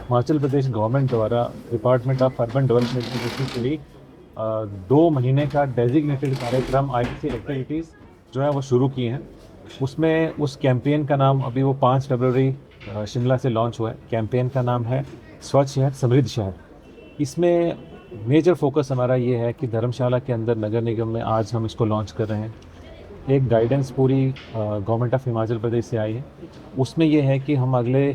Himachal Pradesh government द्वारा department of urban development की basically 2 महीने का डेजिग्नेटेड कार्यक्रम आईटीसी एक्टिविटीज़ जो है वो शुरू किए हैं। उसमें उस कैंपेन का नाम अभी वो 5 फरवरी शिमला से लॉन्च हुआ है। कैंपेन का नाम है स्वच्छ शहर समृद्ध शहर। इसमें मेजर फोकस हमारा ये है कि धर्मशाला के अंदर नगर निगम में आज हम इसको लॉन्च कर रहे हैं। एक गाइडेंस पूरी गवर्नमेंट ऑफ हिमाचल प्रदेश से आई है। उसमें यह है कि हम अगले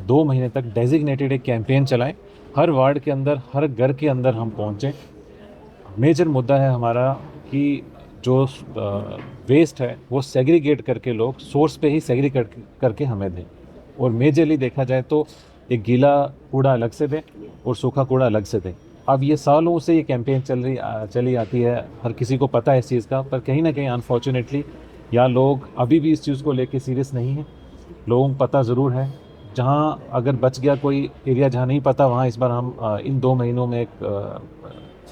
2 महीने तक डेजिग्नेटेड एक कैंपेन चलाएं। हर वार्ड के अंदर, हर घर के अंदर हम पहुँचें। मेजर मुद्दा है हमारा कि जो वेस्ट है वो सेग्रीगेट करके लोग सोर्स पे ही सेग्रीगेट करके हमें दें। और मेजरली देखा जाए तो एक गीला कूड़ा अलग से दें और सूखा कूड़ा अलग से दें। अब ये सालों से ये कैंपेन चली आती है, हर किसी को पता है इस चीज़ का, पर कहीं ना कहीं अनफॉर्चुनेटली या लोग अभी भी इस चीज़ को लेके सीरियस नहीं हैं। लोगों को पता ज़रूर है। जहाँ अगर बच गया कोई एरिया जहाँ नहीं पता, वहाँ इस बार हम इन 2 महीनों में एक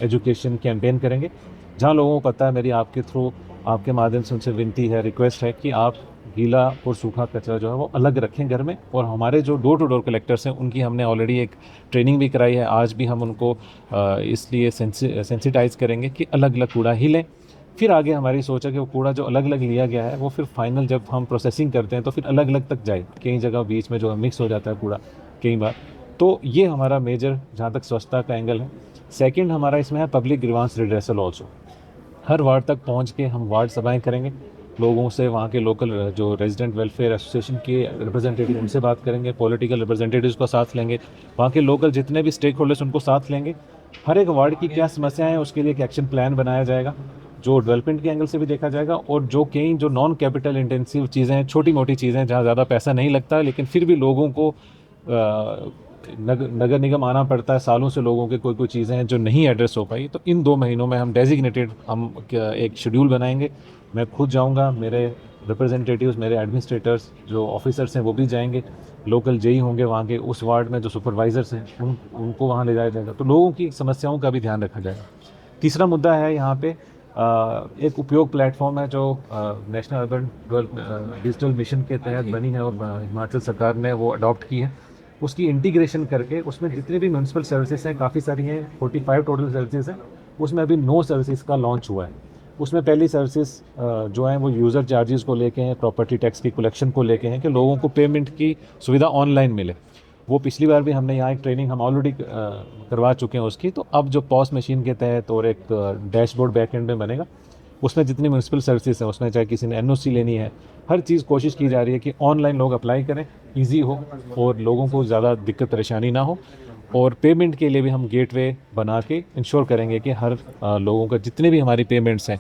एजुकेशन कैंपेन करेंगे। जहाँ लोगों को पता है, मेरी आपके थ्रू, आपके माध्यम से उनसे विनती है, रिक्वेस्ट है कि आप गीला और सूखा कचरा जो है वो अलग रखें घर में। और हमारे जो डोर टू डोर कलेक्टर्स हैं उनकी हमने ऑलरेडी एक ट्रेनिंग भी कराई है। आज भी हम उनको इसलिए सेंसिटाइज करेंगे कि अलग अलग कूड़ा ही लें। फिर आगे हमारी सोच है कि वो कूड़ा जो अलग अलग लिया गया है वो फिर फाइनल जब हम प्रोसेसिंग करते हैं तो फिर अलग अलग तक जाए। कई जगह बीच में जो है मिक्स हो जाता है कूड़ा कई बार। तो ये हमारा मेजर जहाँ तक स्वच्छता का एंगल है। सेकंड हमारा इसमें है पब्लिक ग्रीवांस रिड्रेसल ऑल्सो। हर वार्ड तक पहुंच के हम वार्ड सभाएं करेंगे। लोगों से, वहाँ के लोकल जो रेजिडेंट वेलफेयर एसोसिएशन के रिप्रेजेंटेटिव उनसे बात करेंगे, पॉलिटिकल रिप्रेजेंटेटिव्स को साथ लेंगे, वहाँ के लोकल जितने भी स्टेक होल्डर्स उनको साथ लेंगे। हर एक वार्ड की क्या समस्याएं हैं उसके लिए एक एक्शन प्लान बनाया जाएगा जो डेवलपमेंट के एंगल से भी देखा जाएगा। और जो कई जो नॉन कैपिटल इंटेंसिव चीज़ें हैं, छोटी मोटी चीज़ें जहाँ ज़्यादा पैसा नहीं लगता लेकिन फिर भी लोगों को नगर निगम आना पड़ता है, सालों से लोगों के कोई कोई चीज़ें हैं जो नहीं एड्रेस हो पाई, तो इन 2 महीनों में हम डेजिग्नेटेड एक शेड्यूल बनाएंगे। मैं खुद जाऊंगा, मेरे रिप्रेजेंटेटिव्स, मेरे एडमिनिस्ट्रेटर्स जो ऑफिसर्स हैं वो भी जाएंगे, लोकल जेई होंगे वहाँ के, उस वार्ड में जो सुपरवाइजर्स हैं उनको वहाँ ले जाया जाएगा। तो लोगों की समस्याओं का भी ध्यान रखा जाएगा। तीसरा मुद्दा है यहाँ पे एक उपयोग प्लेटफॉर्म है जो नेशनल अर्बन डिजिटल मिशन के तहत बनी है और हिमाचल सरकार ने वो अडॉप्ट की है। उसकी इंटीग्रेशन करके उसमें जितनी भी म्यूनसिपल सर्विसेज हैं, काफ़ी सारी हैं, 45 टोटल सर्विसेज हैं, उसमें अभी 9 सर्विसेज का लॉन्च हुआ है। उसमें पहली सर्विसेज जो है वो यूज़र चार्जेस को लेके हैं, प्रॉपर्टी टैक्स की कलेक्शन को लेके हैं कि लोगों को पेमेंट की सुविधा ऑनलाइन मिले। वो पिछली बार भी हमने यहाँ एक ट्रेनिंग हम ऑलरेडी करवा चुके हैं उसकी। तो अब जो पॉस मशीन के तहत और एक डैशबोर्ड बैकएंड में बनेगा, उसमें जितनी म्यूनसिपल सर्विसेज हैं उसमें चाहे किसी ने एनओसी लेनी है, हर चीज़ कोशिश की जा रही है कि ऑनलाइन लोग अप्लाई करें, इजी हो और लोगों को ज़्यादा दिक्कत परेशानी ना हो। और पेमेंट के लिए भी हम गेटवे बना के इंश्योर करेंगे कि हर लोगों का जितने भी हमारी पेमेंट्स हैं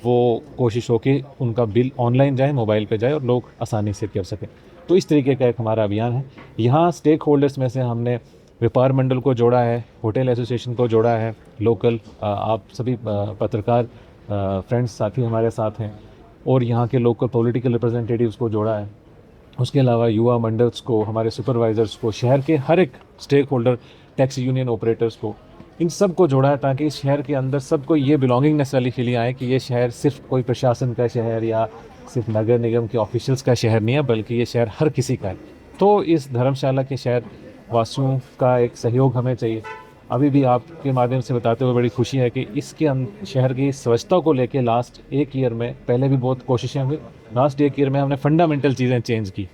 वो कोशिश हो कि उनका बिल ऑनलाइन जाए, मोबाइल पे जाए और लोग आसानी से कर सकें। तो इस तरीके का एक हमारा अभियान है। यहाँ स्टेक होल्डर्स में से हमने व्यापार मंडल को जोड़ा है, होटल एसोसिएशन को जोड़ा है, लोकल आप सभी पत्रकार फ्रेंड्स साथी हमारे साथ हैं, और यहाँ के लोकल पॉलिटिकल रिप्रेजेंटेटिव्स को जोड़ा है। उसके अलावा युवा मंडल्स को, हमारे सुपरवाइज़र्स को, शहर के हर एक stakeholder, taxi union operators को, इन सब को जोड़ा है ताकि इस शहर के अंदर सबको ये बिलोंगिंगनेस वाली फीलिंग आए कि ये शहर सिर्फ कोई प्रशासन का शहर या सिर्फ नगर निगम के ऑफिशियल्स का शहर नहीं है, बल्कि ये शहर हर किसी का है। तो इस धर्मशाला के शहर वासियों का एक सहयोग हमें चाहिए। अभी भी आपके माध्यम से बताते हुए बड़ी खुशी है कि इसके शहर की स्वच्छता को लेके लास्ट 1 ईयर में, पहले भी बहुत कोशिशें हुई, लास्ट 1 ईयर में हमने फंडामेंटल चीज़ें चेंज की।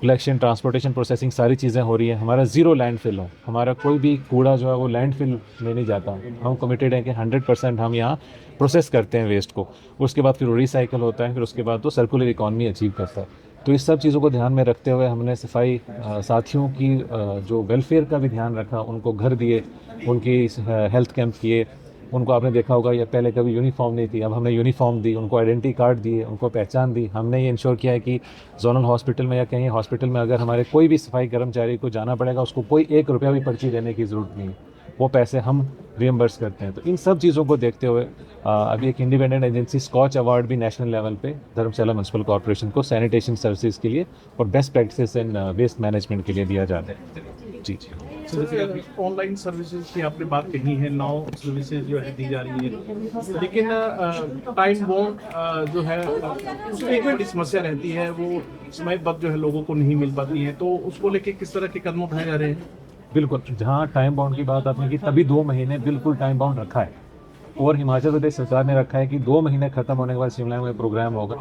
कलेक्शन, ट्रांसपोर्टेशन, प्रोसेसिंग सारी चीज़ें हो रही है। हमारा ज़ीरो लैंडफिल हो, हमारा कोई भी कूड़ा जो है वो लैंडफिल में नहीं जाता। हम कमिटेड हैं कि 100% हम यहाँ प्रोसेस करते हैं वेस्ट को, उसके बाद फिर रिसाइकल होता है, फिर उसके बाद तो सर्कुलर इकॉनमी अचीव करता है। तो इस सब चीज़ों को ध्यान में रखते हुए हमने सफाई साथियों की जो वेलफेयर का भी ध्यान रखा, उनको घर दिए, उनकी हेल्थ कैंप किए। उनको आपने देखा होगा ये पहले कभी यूनिफॉर्म नहीं थी, अब हमने यूनिफॉर्म दी, उनको आइडेंटिटी कार्ड दिए, उनको पहचान दी। हमने ये इंश्योर किया है कि जोनल हॉस्पिटल में या कहीं हॉस्पिटल में अगर हमारे कोई भी सफाई कर्मचारी को जाना पड़ेगा, उसको कोई 1 रुपया भी पर्ची देने की ज़रूरत नहीं है, वो पैसे हम रियम्बर्स करते हैं। तो इन सब चीज़ों को देखते हुए अभी एक इंडिपेंडेंट एजेंसी स्कॉच अवार्ड भी नेशनल लेवल पे धर्मशाला म्यूनसिपल कॉर्पोरेशन को सैनिटेशन सर्विसेज के लिए और best practices in waste management के लिए दिया जाता है। जी जी। ऑनलाइन सर्विसेज की आपने बात कही है, 9 सर्विसेज जो है दी जा रही है, लेकिन टाइम बॉन्ड जो है उसकी एक बड़ी समस्या रहती है, वो समयबद्ध जो है लोगों को नहीं मिल पाती है। तो उसको लेके किस तरह के कदम उठाए जा रहे हैं? बिल्कुल, जहाँ टाइम बाउंड की बात आपने की, तभी 2 महीने बिल्कुल टाइम बाउंड रखा है। और हिमाचल प्रदेश सरकार ने रखा है कि 2 महीने खत्म होने के बाद शिमला में प्रोग्राम होगा,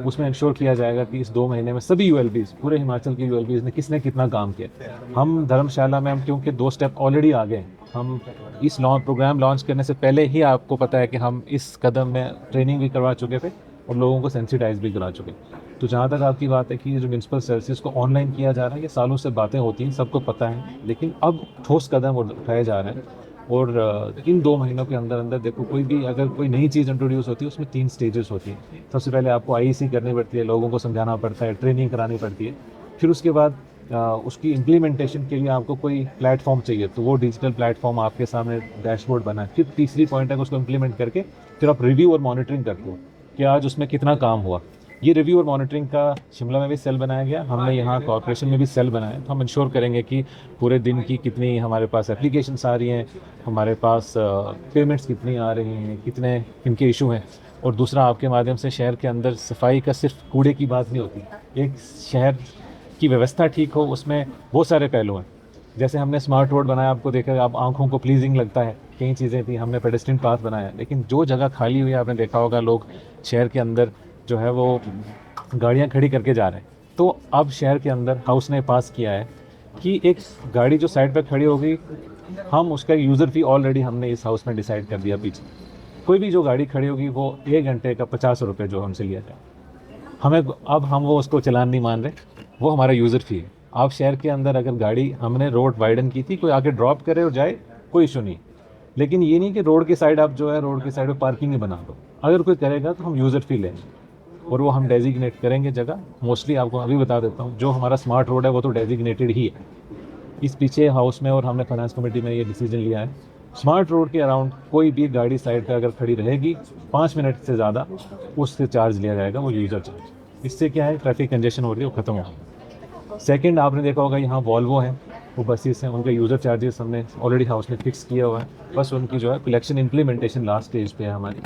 उसमें इंश्योर किया जाएगा कि इस 2 महीने में सभी यूएलबीज, पूरे हिमाचल की यूएलबीज ने किसने कितना काम किया। हम धर्मशाला में, हम क्योंकि 2 स्टेप ऑलरेडी आगे हैं, हम इस प्रोग्राम लॉन्च करने से पहले ही आपको पता है कि हम इस कदम में ट्रेनिंग भी करवा चुके थे और लोगों को सेंसिटाइज भी करा चुके। तो जहाँ तक आपकी बात है कि जो म्यूनसिपल सर्विसेज को ऑनलाइन किया जा रहा है, ये सालों से बातें होती हैं, सबको पता है, लेकिन अब ठोस कदम उठाए जा रहे हैं। और इन 2 महीनों के अंदर अंदर देखो, कोई भी अगर कोई नई चीज़ इंट्रोड्यूस होती है उसमें 3 स्टेजेस होती हैं। सबसे पहले आपको आईईसी करनी पड़ती है, लोगों को समझाना पड़ता है, ट्रेनिंग करानी पड़ती है। फिर उसके बाद उसकी इम्प्लीमेंटेशन के लिए आपको कोई प्लेटफॉर्म चाहिए, तो वो डिजिटल प्लेटफॉर्म आपके सामने डैशबोर्ड बना है। फिर तीसरी पॉइंट है कि उसको इम्प्लीमेंट करके फिर आप रिव्यू और मॉनिटरिंग करते हो कि आज उसमें कितना काम हुआ। ये रिव्यू और मॉनिटरिंग का शिमला में भी सेल बनाया गया, हमने यहाँ कॉर्पोरेशन में भी सेल बनाया। तो हम इंश्योर करेंगे कि पूरे दिन की कितनी हमारे पास एप्लीकेशंस आ रही हैं, हमारे पास पेमेंट्स कितनी आ रही हैं, कितने इनके इशू हैं। और दूसरा, आपके माध्यम से शहर के अंदर सफाई का सिर्फ कूड़े की बात नहीं होती, एक शहर की व्यवस्था ठीक हो, उसमें बहुत सारे पहलू हैं। जैसे हमने स्मार्ट रोड बनाया, आपको देखा, आप आंखों को प्लीजिंग लगता है, कई चीज़ें थी, हमने पेडेस्ट्रियन पाथ बनाया, लेकिन जो जगह खाली हुई है आपने देखा होगा, लोग शहर के अंदर जो है वो गाड़ियाँ खड़ी करके जा रहे हैं। तो अब शहर के अंदर हाउस ने पास किया है कि एक गाड़ी जो साइड पर खड़ी होगी, हम उसका यूज़र फ़ी ऑलरेडी हमने इस हाउस में डिसाइड कर दिया पीछे। कोई भी जो गाड़ी खड़ी होगी वो 1 घंटे का 50 रुपये जो हमसे लिया जाए, हमें अब हम वो उसको चालान नहीं मान रहे, वो हमारा यूज़र फ़ी है। आप शहर के अंदर अगर गाड़ी, हमने रोड वाइडन की थी, कोई आके ड्रॉप करे और जाए, कोई इशू नहीं। लेकिन ये नहीं कि रोड की साइड आप जो है रोड की साइड पे पार्किंग ही बना दो। अगर कोई करेगा तो हम यूज़र फ़ी लेंगे और वो हम डेजिग्नेट करेंगे जगह। मोस्टली आपको अभी बता देता हूँ, जो हमारा स्मार्ट रोड है वो तो डेजिग्नेटेड ही है। इस पीछे हाउस में और हमने फाइनेंस कमेटी में ये डिसीजन लिया है, स्मार्ट रोड के अराउंड कोई भी गाड़ी साइड पर अगर खड़ी रहेगी 5 मिनट से ज़्यादा, उससे चार्ज लिया जाएगा, वो यूज़र चार्ज। इससे क्या है, ट्रैफिक कंजेशन हो रही है, वो खत्म होगा। सेकंड, आपने देखा होगा यहाँ वॉल्वो है, वो बसेस हैं, उनके यूज़र चार्जेस हमने ऑलरेडी हाउस में फिक्स किया हुआ है। बस उनकी जो है कलेक्शन इम्प्लीमेंटेशन लास्ट स्टेज पे है हमारी,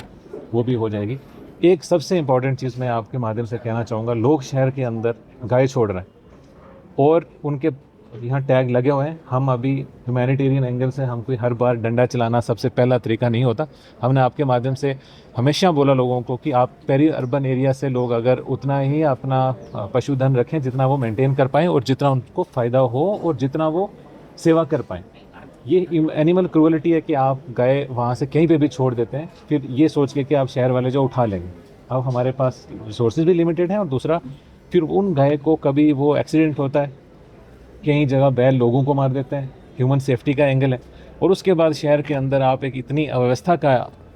वो भी हो जाएगी। एक सबसे इंपॉर्टेंट चीज़ मैं आपके माध्यम से कहना चाहूँगा, लोग शहर के अंदर गाय छोड़ रहे हैं और उनके यहाँ टैग लगे हुए हैं। हम अभी ह्यूमैनिटेरियन एंगल से, हम कोई हर बार डंडा चलाना सबसे पहला तरीका नहीं होता। हमने आपके माध्यम से हमेशा बोला लोगों को कि आप पेरी अर्बन एरिया से लोग अगर उतना ही अपना पशुधन रखें जितना वो मेंटेन कर पाएँ और जितना उनको फ़ायदा हो और जितना वो सेवा कर पाएँ। ये एनिमल क्रूअलिटी है कि आप गाय वहाँ से कहीं पे भी छोड़ देते हैं, फिर ये सोच के कि आप शहर वाले जो उठा लेंगे। अब हमारे पास रिसोर्सेज भी लिमिटेड हैं और दूसरा, फिर उन गाय को कभी वो एक्सीडेंट होता है, कई जगह बैल लोगों को मार देते हैं, ह्यूमन सेफ्टी का एंगल है। और उसके बाद शहर के अंदर आप एक इतनी अव्यवस्था का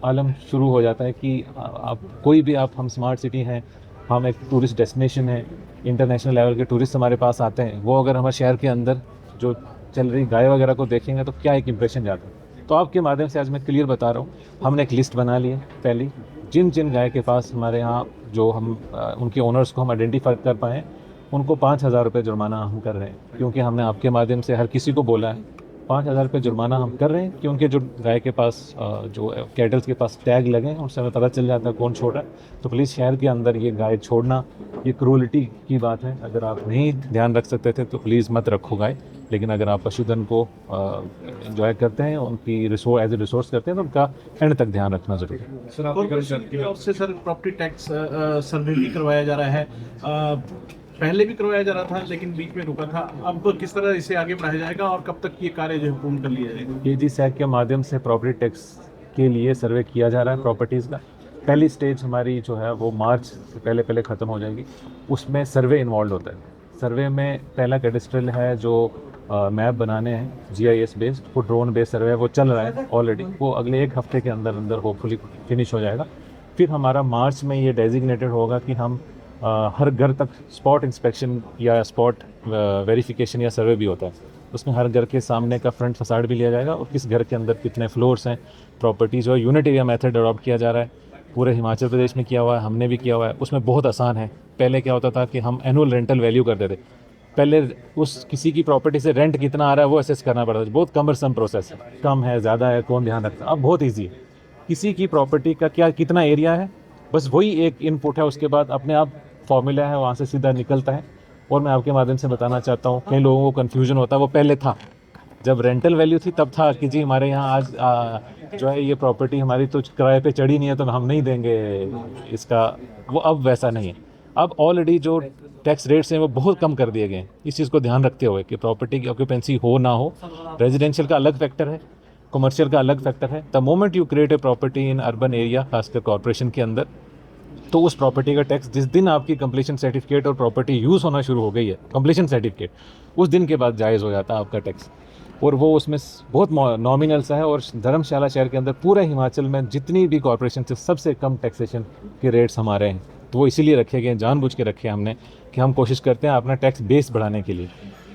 आलम शुरू हो जाता है कि आप कोई भी, आप, हम स्मार्ट सिटी हैं, हम एक टूरिस्ट डेस्टिनेशन है, इंटरनेशनल लेवल के टूरिस्ट हमारे पास आते हैं, वो अगर हमारे शहर के अंदर जो चल रही गाय वगैरह को देखेंगे तो क्या एक इम्प्रेशन जाता है। तो आपके माध्यम से आज मैं क्लियर बता रहा हूँ, हमने एक लिस्ट बना ली है पहली, जिन जिन गाय के पास हमारे यहाँ जो हम उनके ओनर्स को हम आइडेंटिफाई कर पाएँ, उनको 5,000 रुपये जुर्माना हम कर रहे हैं। क्योंकि हमने आपके माध्यम से हर किसी को बोला है 5,000 रुपये जुर्माना हम कर रहे हैं, क्योंकि जो गाय के पास जो कैटल्स के पास टैग लगे हैं उनसे हमें पता चल जाता है कौन छोड़ रहा है। तो प्लीज़ शहर के अंदर ये गाय छोड़ना, ये क्रूअलिटी की बात है। अगर आप नहीं ध्यान रख सकते थे तो प्लीज़ मत रखो गाय, लेकिन अगर आप पशुधन को एंजॉय करते हैं, उनकी रिसोर्स एज ए रिसोर्स करते हैं, तो उनका एंड तक ध्यान रखना ज़रूरी है। सर, कॉर्पोरेशन की ओर से सर प्रॉपर्टी टैक्स सर्वे भी करवाया जा रहा है, पहले भी करवाया जा रहा था लेकिन बीच में रुका था। अब किस तरह इसे आगे बढ़ाया जाएगा और कब तक ये कार्य जो है पूर्ण कर लिया जाएगा? केजी सैग के माध्यम से प्रॉपर्टी टैक्स के लिए सर्वे किया जा रहा है प्रॉपर्टीज़ का। पहली स्टेज हमारी जो है वो मार्च से पहले ख़त्म हो जाएगी। उसमें सर्वे इन्वॉल्व होता है। सर्वे में पहला कैडेस्ट्रल है जो मैप बनाने हैं GIS बेस्ड, वो ड्रोन बेस्ड सर्वे वो चल रहा है ऑलरेडी, वो अगले 1 हफ्ते के अंदर अंदर होपफुली फिनिश हो जाएगा। फिर हमारा मार्च में ये डेजिग्नेटेड होगा कि हम हर घर तक स्पॉट इंस्पेक्शन या स्पॉट वेरिफिकेशन या सर्वे भी होता है। उसमें हर घर के सामने का फ्रंट फसाड भी लिया जाएगा और किस घर के अंदर कितने फ्लोर्स हैं। प्रॉपर्टीज़ और यूनिट एरिया मेथड अडॉप्ट किया जा रहा है, पूरे हिमाचल प्रदेश में किया हुआ है, हमने भी किया हुआ है। उसमें बहुत आसान है। पहले क्या होता था कि हम एनुअल रेंटल वैल्यू करते थे, पहले उस किसी की प्रॉपर्टी से रेंट कितना आ रहा है वो असेस करना पड़ता था, बहुत कमरसम प्रोसेस है, कम है ज़्यादा है कौन ध्यान रखता है। अब बहुत ईजी है, किसी की प्रॉपर्टी का क्या कितना एरिया है, बस वही एक इनपुट है, उसके बाद अपने आप फॉर्मूला है वहाँ से सीधा निकलता है। और मैं आपके माध्यम से बताना चाहता हूँ, कई लोगों को कन्फ्यूजन होता है, वो पहले था जब रेंटल वैल्यू थी तब था कि जी हमारे यहाँ आज जो है ये प्रॉपर्टी हमारी तो किराए पे चढ़ी नहीं है तो हम नहीं देंगे इसका, वो अब वैसा नहीं है। अब ऑलरेडी जो टैक्स रेट्स हैं वो बहुत कम कर दिए गए हैं, इस चीज़ को ध्यान रखते हुए कि प्रॉपर्टी की ऑक्यूपेंसी हो ना हो, रेजिडेंशियल का अलग फैक्टर है, कमर्शियल का अलग फैक्टर है। The moment you create a property in urban area, खासकर कॉर्पोरेशन के अंदर, तो उस प्रॉपर्टी का टैक्स जिस दिन आपकी कंप्लीशन सर्टिफिकेट और प्रॉपर्टी यूज़ होना शुरू हो गई है, कंप्लीशन सर्टिफिकेट, उस दिन के बाद जायज़ हो जाता है आपका टैक्स। और वो उसमें बहुत नॉमिनल सा है। और धर्मशाला शहर के अंदर पूरे हिमाचल में जितनी भी कॉर्पोरेशन से सबसे कम टैक्सेशन के रेट्स हमारे हैं, तो वो इसीलिए रखे गए हैं, जानबूझ के रखे हैं हमने, कि हम कोशिश करते हैं अपना टैक्स बेस बढ़ाने के लिए।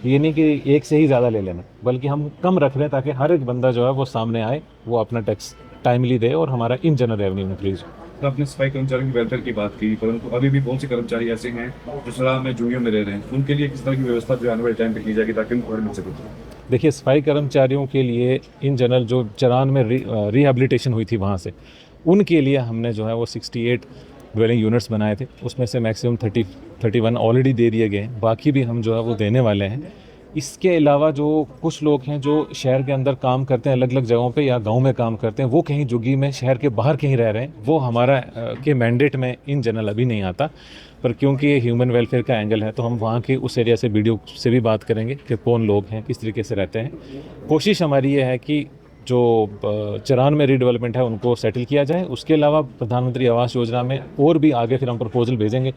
ये नहीं कि एक से ही ज़्यादा ले लेना, बल्कि हम कम रख रहे हैं ताकि हर एक बंदा जो है वो सामने आए, वो अपना टैक्स टाइमली दे और हमारा इन जनरल रेवेन्यू इंक्रीज हो। तो आपने सफाई कर्मचारियों की वेलफेयर की बात की, परंतु अभी भी बहुत से कर्मचारी ऐसे हैं जो सलाह में जूनियर में रह रहे हैं, उनके लिए किस तरह की व्यवस्था जो आने वाले टाइम पे की जाएगी ताकि उनको घर मिल सके? देखिए, सफाई कर्मचारियों के लिए इन जनरल जो चरान में रिहेबिलिटेशन हुई थी वहाँ से, उनके लिए हमने जो है वो 68 ड्वेलिंग यूनिट्स बनाए थे, उसमें से मैक्सिमम 31 ऑलरेडी दे दिए गए हैं, बाकी भी हम जो है वो देने वाले हैं। इसके अलावा जो कुछ लोग हैं जो शहर के अंदर काम करते हैं, अलग अलग जगहों पे या गांव में काम करते हैं, वो कहीं झुग्गी में शहर के बाहर कहीं रह रहे हैं, वो हमारा के मैंडेट में इन जनरल अभी नहीं आता। पर क्योंकि ये ह्यूमन वेलफेयर का एंगल है, तो हम वहाँ के उस एरिया से वीडियो से भी बात करेंगे कि कौन लोग हैं, किस तरीके से रहते हैं। कोशिश हमारी ये है कि जो चरान में रीडेवलपमेंट है उनको सेटल किया जाए। उसके अलावा प्रधानमंत्री आवास योजना में और भी आगे फिर हम प्रपोजल भेजेंगे,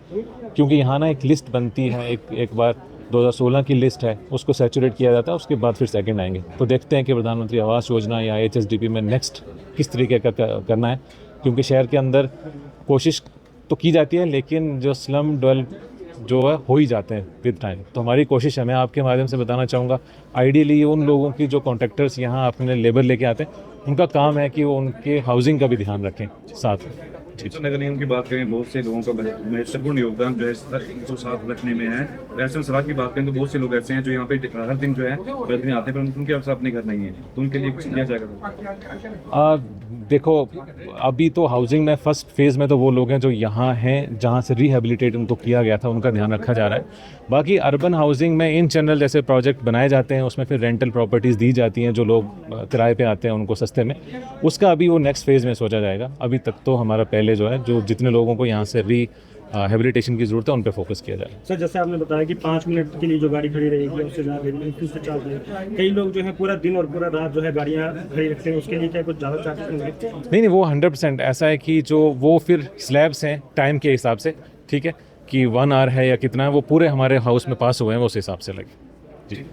क्योंकि यहाँ ना एक लिस्ट बनती है, एक बार 2016 की लिस्ट है, उसको सैचुरेट किया जाता है, उसके बाद फिर सेकंड आएंगे। तो देखते हैं कि प्रधानमंत्री आवास योजना या HSDP में नेक्स्ट किस तरीके का करना है, क्योंकि शहर के अंदर कोशिश तो की जाती है, लेकिन जो स्लम डेवलप जो है हो ही जाते हैं विद टाइम। तो हमारी कोशिश है, मैं आपके माध्यम से बताना चाहूँगा, आइडियली उन लोगों की जो कॉन्ट्रैक्टर्स यहाँ अपने लेबर लेके आते हैं, उनका काम है कि वो उनके हाउसिंग का भी ध्यान रखें साथ में। तो नगर निगम की बात करें, बहुत से लोगों का महत्वपूर्ण योगदान जो है इनको साफ रखने में है। रैशन सलाह की बात करें तो बहुत से लोग ऐसे हैं जो यहाँ पे हर दिन जो है बदलने आते हैं, पर उनके अवसर अपने घर नहीं है, तो उनके लिए कुछ किया जाएगा? देखो, अभी तो हाउसिंग में फर्स्ट फेज़ में तो वो लोग हैं जो यहाँ हैं, जहाँ से रिहेबिलिटेट उनको किया गया था, उनका ध्यान रखा जा रहा है। बाकी अर्बन हाउसिंग में इन जनरल जैसे प्रोजेक्ट बनाए जाते हैं, उसमें फिर रेंटल प्रॉपर्टीज़ दी जाती हैं, जो लोग किराए पे आते हैं उनको सस्ते में, उसका अभी वो नेक्स्ट फेज़ में सोचा जाएगा। अभी तक तो हमारा पहले जो है, जो जितने लोगों को यहाँ से रिहेबिलिटेशन की ज़रूरत है, उन पे फोकस किया जाए। सर, जैसे आपने बताया कि 5 मिनट के लिए जो गाड़ी खड़ी रहेगी उससे ज़्यादा चार्ज, कई लोग जो है पूरा दिन और पूरा रात जो है गाड़ियाँ खड़ी रखते हैं, उसके लिए क्या कुछ ज़्यादा चार्जेस होंगे? नहीं, वो 100% ऐसा है कि जो वो फिर स्लैब्स हैं टाइम के हिसाब से, ठीक है, कि 1 आवर है या कितना है, वो पूरे हमारे हाउस में पास हुए हैं, वो उस हिसाब से लगे। जी।